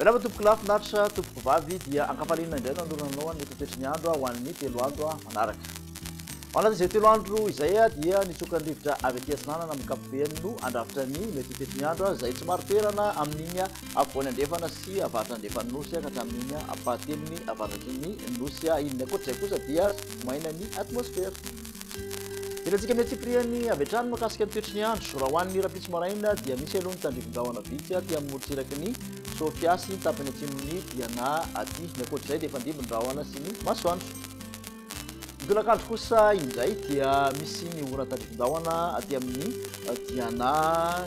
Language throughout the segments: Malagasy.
Rehefa tompoko lafinaritra tompoko vavy dia ankafalinana indray no andronanao ny toetrany andro ho an'ny 3 andro manaraka. Ao anatin'izay 3 andro izay dia nitsoka ny rivotra avy aty Atsinanana amin'ny ankapobeny no andrafitra ny mety toetrany andro izay tsy maro toerana amin'iny afovoany andrefana sy avaratra andrefana nosy ka hatramin'iny ampahatelony avaratra ny nosy. Inona ankoatr'izay kosa dia maina ny atmosfera. Ilatsika amin'ny atsipriany avy hatrany makasika ny toetrany andro. Raha ho an'ny rapitso maraina dia misy aloha ny tandrifon-drahona vitsy aty amin'ny morotsiraky ny Sofiasy ny tapany atsimony Diana aty. Ny ankoatr'izay dia efa ndimo ny rahona sy ny masoandro. Ny tolakandro kosa indray dia misy ny orana tandrifon-drahona aty amin'ny Diana,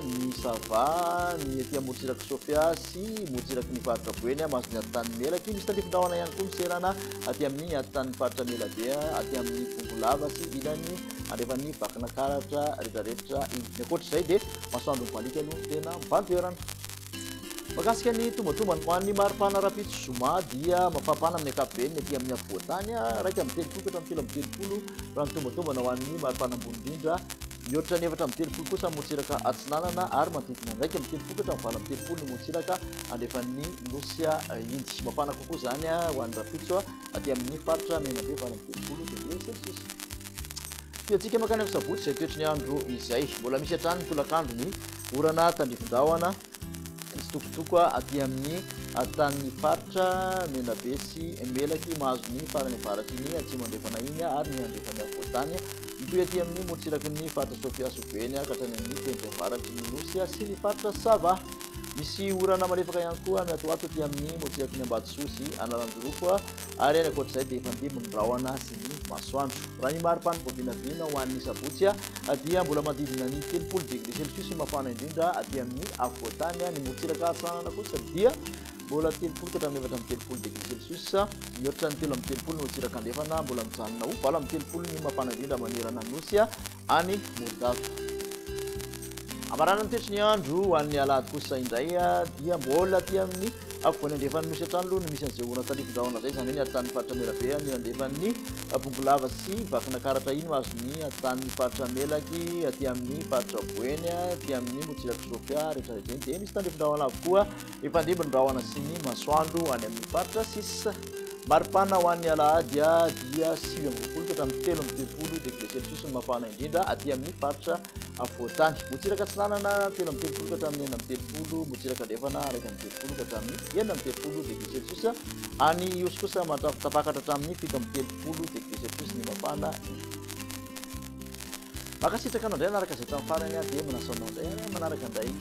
ny Sava, ny aty amin'ny morotsiraky Sofiasy, morotsiraky ny faritra Boeny, masony atany Melaky. Misy tandrifon-drahona ihany koa miserana aty amin'ny atany faritra Melabe, aty amin'ny Bongolava sy ilany andrefan'ny vakina karatra rehetrarehetra. Ny ankoatr'izay dia masoandro mivalika aloha tena mivantoerana. Makasika ny tombatombany ho an'ny maripana rapitso zoma dia mafapana amin'ny ankapobeny aty amin'ny afovoantany raika amin'ny 30 ka hatramin'ny 3 ambin'ny 10 raha ny tombatombana ho an'ny maripana ambony indrindra. Mihoatra ny 4 ambin'ny 30 kosa morotsiraka Atsinanana ary manodidina raika amin'ny 30 ka hatramin'ny 9 ambin'ny 10 ny morotsiraka andrefan'ny nosy indy. Mafana kokoa zany ho an'ny rapitso aty amin'ny faritra Menabe 20 degré Celsius. Antsika makany amin'ny sabotsy izay toetrany andro izay mbola misy hatrany ny tolakandro ny orana tandrifon-drahona misy tokotoko aty amin'ny tany faritra Menabe sy Melaky mahazo ny farany avaratry ny atsimo andrefana iny ary ny andrefany afovoantany mitoy aty amin'ny morotsiraky ny faritra Sofiasy Boeny ka hatrany amin'ny tendry avaratry ny nosy sy ny faritra Sava. Misy orana malefaka ihany koa miatoato aty amin'ny morotsiraky ny Ambatosoa sy Analandrofo ary ny ankoatr'izay dia efa ndimo ny rahona sy ny masoandro. Raha ny maripana vao vinavina ho an'ny sabotsy dia mbola manodidina ny 30 degré Celsius mafana indrindra aty amin'ny afovoantany. Ny morotsiraka Atsinanana kosa dia mbola 30 ka hatramin'ny 30 degré Celsius. Mihoatra ny 3 ambin'ny 30 ny morotsiraka andrefana mbola mijanona ho 4 ambin'ny 30 ny mafana indrindra manerana nosy any Morondava. Amarana ny toetrany andro ho an'ny alahady kosa indray dia mbola aty amin'ny afovoany andrefan'ny nosy hatrany aloha no misy an'izay orana tandrifon-drahona izay zany hoe ny atany faritra Melabe ny andrefan'ny Bongolava sy vakina karatra iny mahazo ny atany faritra Melaky aty amin'ny faritra Boeny aty amin'ny morotsiraky Sofia rehetrarehetra dia misy tandrifon-drahona avokoa efa ndimo ny rahona sy ny masoandro any amin'ny faritra Sisa. Maripana ho an'ny alahady dia 9 ambin'ny 10 ka hatramin'ny 3 ambin'ny 30 degré Celsius ny mafana indrindra aty amin'ny faritra afovoantany. Morotsiraka Atsinanana 3 ambin'ny 30 ka hatramin'ny 9 ambin'ny 30, morotsiraka andrefana 2 ambin'ny 30 ka hatramin'ny 9 ambin'ny 30 degré Celsius. Any Iosy kosa tapakatra hatramin'ny 7 ambin'ny 30 degré Celsius ny mafana. Makasitraka anao indray manaraka izay tamin'ny farany dia manasanao indray manaraka indray.